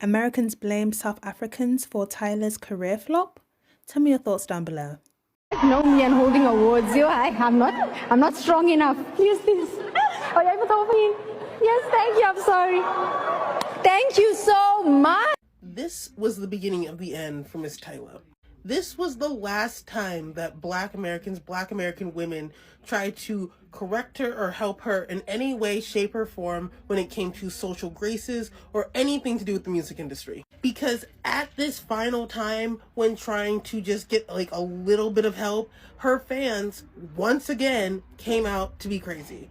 Americans blame South Africans for Tyla's career flop? Tell me your thoughts down below. Know me and holding awards. I'm not strong enough. Use this. Oh, yeah, yes, thank you. I'm sorry. Thank you so much. This was the beginning of the end for Miss Tyla. This was the last time that Black Americans, Black American women tried to correct her or help her in any way, shape, or form when it came to social graces or anything to do with the music industry. Because at this final time, when trying to just get like a little bit of help, her fans once again came out to be crazy.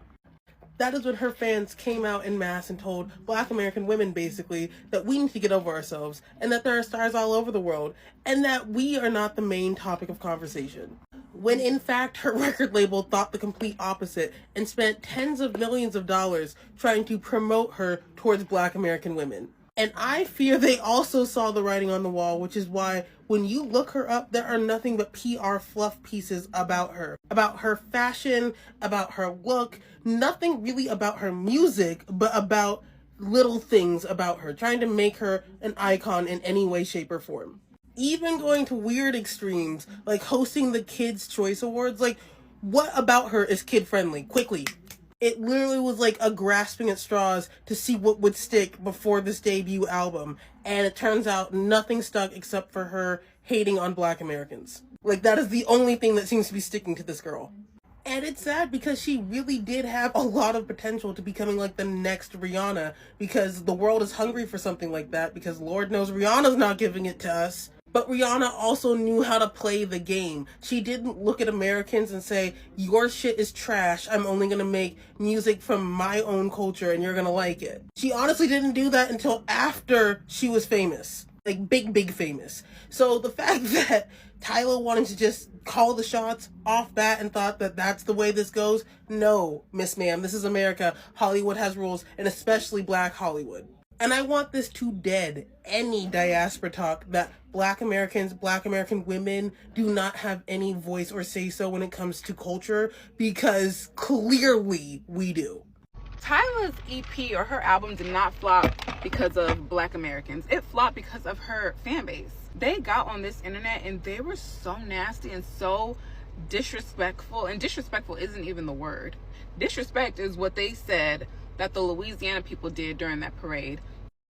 That is when her fans came out en masse and told Black American women, basically, that we need to get over ourselves and that there are stars all over the world and that we are not the main topic of conversation. When in fact, her record label thought the complete opposite and spent tens of millions of dollars trying to promote her towards Black American women. And I fear they also saw the writing on the wall, which is why when you look her up, there are nothing but PR fluff pieces about her fashion, about her look, nothing really about her music, but about little things about her, trying to make her an icon in any way, shape, or form. Even going to weird extremes, like hosting the Kids' Choice Awards. Like, what about her is kid-friendly? Quickly. It literally was like a grasping at straws to see what would stick before this debut album. And it turns out nothing stuck except for her hating on Black Americans. Like, that is the only thing that seems to be sticking to this girl. And it's sad because she really did have a lot of potential to becoming like the next Rihanna, because the world is hungry for something like that, because Lord knows Rihanna's not giving it to us. But Rihanna also knew how to play the game. She didn't look at Americans and say, your shit is trash, I'm only gonna make music from my own culture and you're gonna like it. She honestly didn't do that until after she was famous. Like, big famous. So the fact that Tyla wanted to just call the shots off bat and thought that that's the way this goes, no, Miss Ma'am, this is America. Hollywood has rules, and especially Black Hollywood. And I want this to dead any diaspora talk that Black Americans, Black American women do not have any voice or say so when it comes to culture, because clearly we do. Tyla's EP or her album did not flop because of Black Americans. It flopped because of her fan base. They got on this internet and they were so nasty and so disrespectful. And disrespectful isn't even the word. Disrespect is what they said that the Louisiana people did during that parade.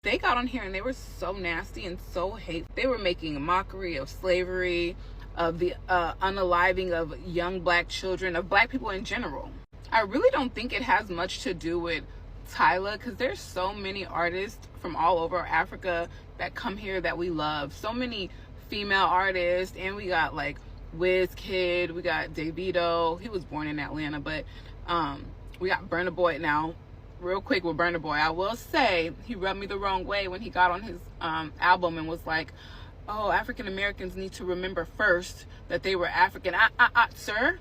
They got on here and they were so nasty and so hateful. They were making a mockery of slavery, of the unaliving of young Black children, of Black people in general. I really don't think it has much to do with Tyla, because there's so many artists from all over Africa that come here that we love. So many female artists, and we got like Wizkid, we got Davido. He was born in Atlanta, but we got Burna Boy. Now, real quick with Burna Boy, I will say he rubbed me the wrong way when he got on his album and was like, oh, African Americans need to remember first that they were African. Sir,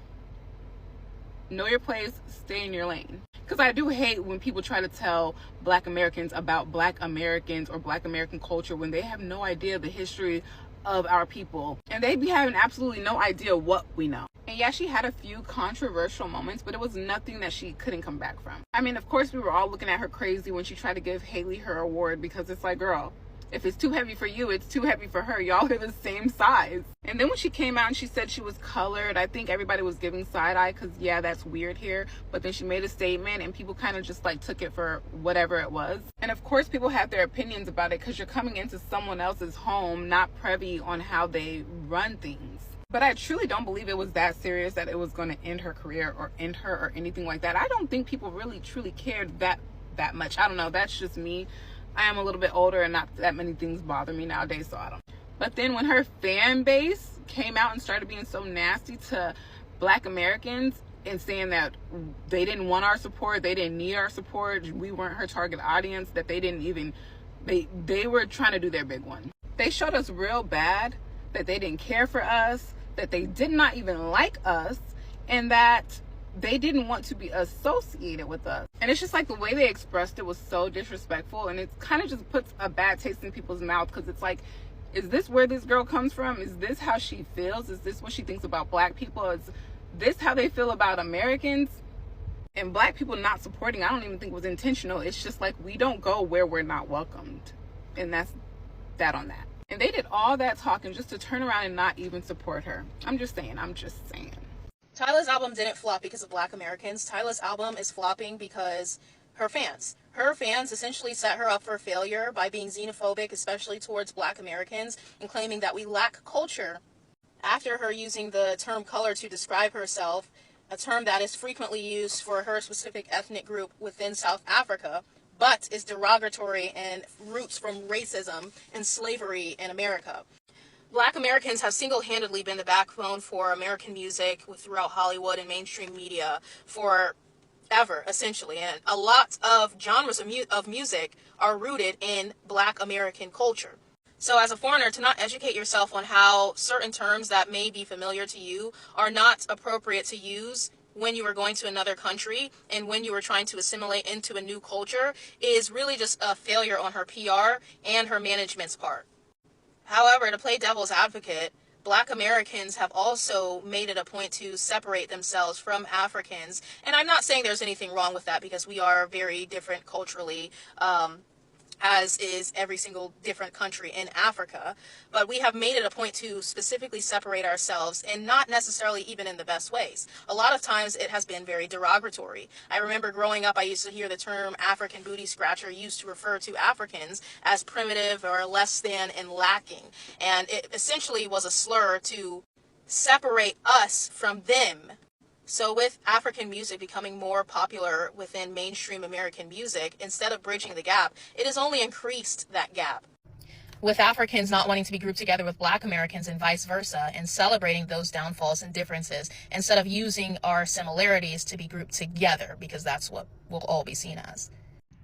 know your place, stay in your lane. Because I do hate when people try to tell Black Americans about Black Americans or Black American culture when they have no idea the history of our people. And they be having absolutely no idea what we know. And yeah, she had a few controversial moments, but it was nothing that she couldn't come back from. I mean, of course, we were all looking at her crazy when she tried to give Haley her award, because it's like, girl, if it's too heavy for you, it's too heavy for her. Y'all are the same size. And then when she came out and she said she was colored, I think everybody was giving side eye, because yeah, that's weird here. But then she made a statement and people kind of just like took it for whatever it was. And of course, people have their opinions about it because you're coming into someone else's home, not privy on how they run things. But I truly don't believe it was that serious that it was going to end her career or end her or anything like that. I don't think people really truly cared that much. I don't know. That's just me. I am a little bit older and not that many things bother me nowadays, so I don't. But then when her fan base came out and started being so nasty to Black Americans and saying that they didn't want our support, they didn't need our support, we weren't her target audience, that they didn't even, they were trying to do their big one. They showed us real bad that they didn't care for us, that they did not even like us, and that they didn't want to be associated with us. And it's just like the way they expressed it was so disrespectful, and it kind of just puts a bad taste in people's mouth, because it's like, is this where this girl comes from? Is this how she feels? Is this what she thinks about Black people? Is this how they feel about Americans? And Black people not supporting, I don't even think was intentional. It's just like, we don't go where we're not welcomed. And that's that on that. And they did all that talking just to turn around and not even support her. I'm just saying. Tyla's album didn't flop because of Black Americans. Tyla's album is flopping because her fans essentially set her up for failure by being xenophobic, especially towards Black Americans, and claiming that we lack culture. After her using the term color to describe herself, a term that is frequently used for her specific ethnic group within South Africa, but is derogatory and roots from racism and slavery in America. Black Americans have single-handedly been the backbone for American music throughout Hollywood and mainstream media forever, essentially. And a lot of genres of music are rooted in Black American culture. So as a foreigner, to not educate yourself on how certain terms that may be familiar to you are not appropriate to use when you are going to another country and when you are trying to assimilate into a new culture is really just a failure on her PR and her management's part. However, to play devil's advocate, Black Americans have also made it a point to separate themselves from Africans. And I'm not saying there's anything wrong with that because we are very different culturally, as is every single different country in Africa. But we have made it a point to specifically separate ourselves, and not necessarily even in the best ways. A lot of times it has been very derogatory. I remember growing up, I used to hear the term African booty scratcher used to refer to Africans as primitive or less than and lacking. And it essentially was a slur to separate us from them. So with African music becoming more popular within mainstream American music, instead of bridging the gap, it has only increased that gap. With Africans not wanting to be grouped together with Black Americans and vice versa, and celebrating those downfalls and differences, instead of using our similarities to be grouped together, because that's what we'll all be seen as.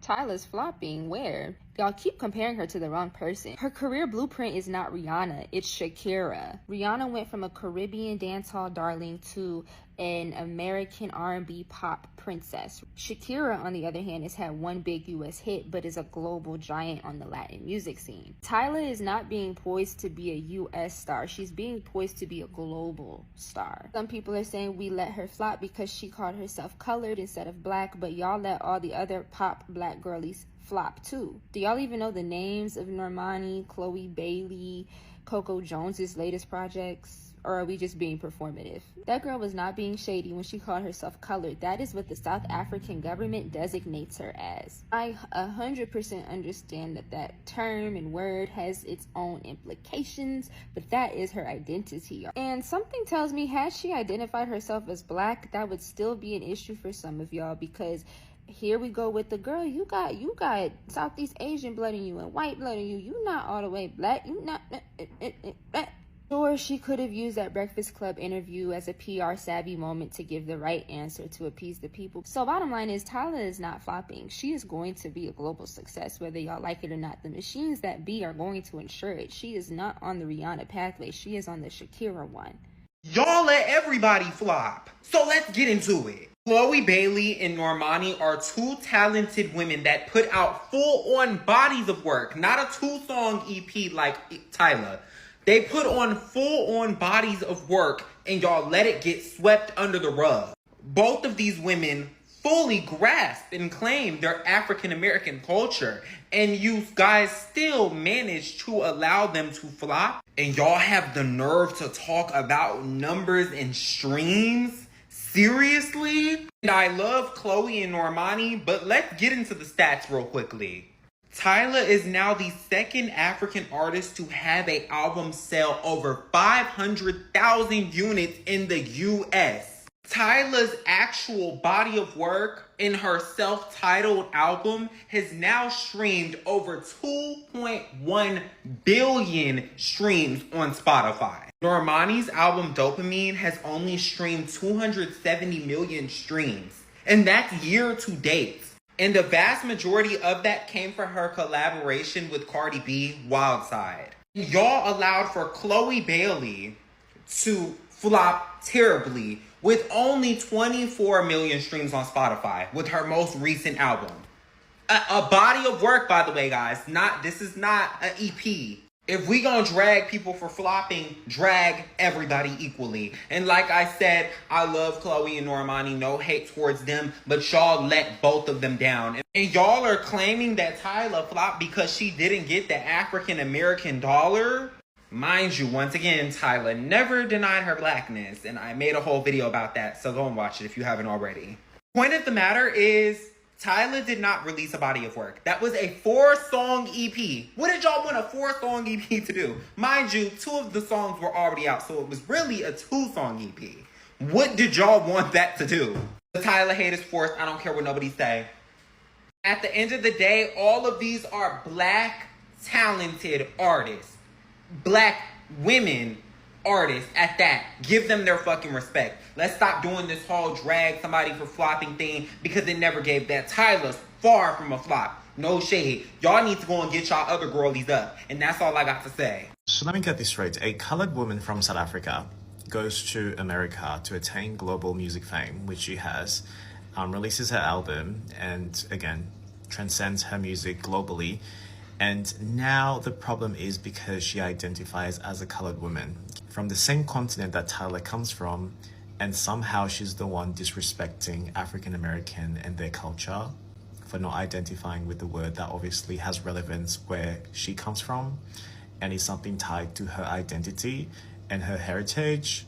Tyla's flopping. Where? Y'all keep comparing her to the wrong person. Her career blueprint is not Rihanna, it's Shakira. Rihanna went from a Caribbean dancehall darling to an American R&B pop princess. Shakira, on the other hand, has had one big US hit, but is a global giant on the Latin music scene. Tyla is not being poised to be a US star. She's being poised to be a global star. Some people are saying we let her flop because she called herself colored instead of black, but y'all let all the other pop black girlies flop too. Do y'all even know the names of Normani, Chloe Bailey, Coco Jones's latest projects? Or are we just being performative? That girl was not being shady when she called herself colored. That is what the South African government designates her as. I 100% understand that that term and word has its own implications, but that is her identity. And something tells me, had she identified herself as black, that would still be an issue for some of y'all, because here we go with the girl, you got Southeast Asian blood in you and white blood in you. You not all the way black. You not black. Or she could have used that Breakfast Club interview as a PR savvy moment to give the right answer to appease the people. So bottom line is, Tyla is not flopping. She is going to be a global success, whether y'all like it or not. The machines that be are going to ensure it. She is not on the Rihanna pathway. She is on the Shakira one. Y'all let everybody flop. So let's get into it. Chloe Bailey and Normani are two talented women that put out full-on bodies of work, not a two-song EP like Tyla. They put on full-on bodies of work, and y'all let it get swept under the rug. Both of these women fully grasp and claim their African-American culture, and you guys still manage to allow them to flop, and y'all have the nerve to talk about numbers and streams? Seriously? And I love Chloe and Normani, but let's get into the stats real quickly. Tyla is now the second African artist to have an album sell over 500,000 units in the US. Tyla's actual body of work in her self-titled album has now streamed over 2.1 billion streams on Spotify. Normani's album Dopamine has only streamed 270 million streams, and that's year to date. And the vast majority of that came from her collaboration with Cardi B, Wild Side. Y'all allowed for Chloe Bailey to flop terribly with only 24 million streams on Spotify with her most recent album. A body of work, by the way, guys. This is not an EP. If we gonna drag people for flopping, drag everybody equally. And like I said, I love Chloe and Normani, no hate towards them, but y'all let both of them down. And y'all are claiming that Tyla flopped because she didn't get the African American dollar. Mind you, once again, Tyla never denied her blackness, and I made a whole video about that, so go and watch it if you haven't already. Point of the matter is, Tyla did not release a body of work. That was a 4-song EP. What did y'all want a 4-song EP to do? Mind you, 2 of the songs were already out, so it was really a 2-song EP. What did y'all want that to do? The Tyla hate is forced. I don't care what nobody say. At the end of the day, all of these are black, talented artists. Black women artists at that. Give them their fucking respect. Let's stop doing this whole drag somebody for flopping thing because it never gave that. Tyla's far from a flop. No shade. Y'all need to go and get y'all other girlies up. And that's all I got to say. So let me get this straight. A colored woman from South Africa goes to America to attain global music fame, which she has, releases her album, and again, transcends her music globally. And now the problem is because she identifies as a colored woman from the same continent that Tyla comes from, and somehow she's the one disrespecting African American and their culture for not identifying with the word that obviously has relevance where she comes from and is something tied to her identity and her heritage.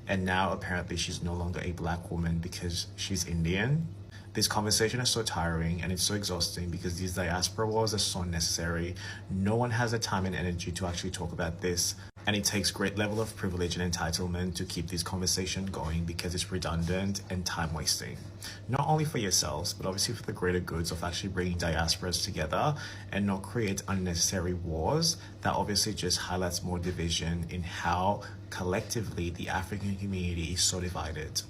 And now apparently she's no longer a black woman because she's Indian. This conversation is so tiring and it's so exhausting because these diaspora wars are so unnecessary. No one has the time and energy to actually talk about this. And it takes great level of privilege and entitlement to keep this conversation going because it's redundant and time wasting. Not only for yourselves, but obviously for the greater goods of actually bringing diasporas together and not create unnecessary wars that obviously just highlights more division in how collectively the African community is so divided.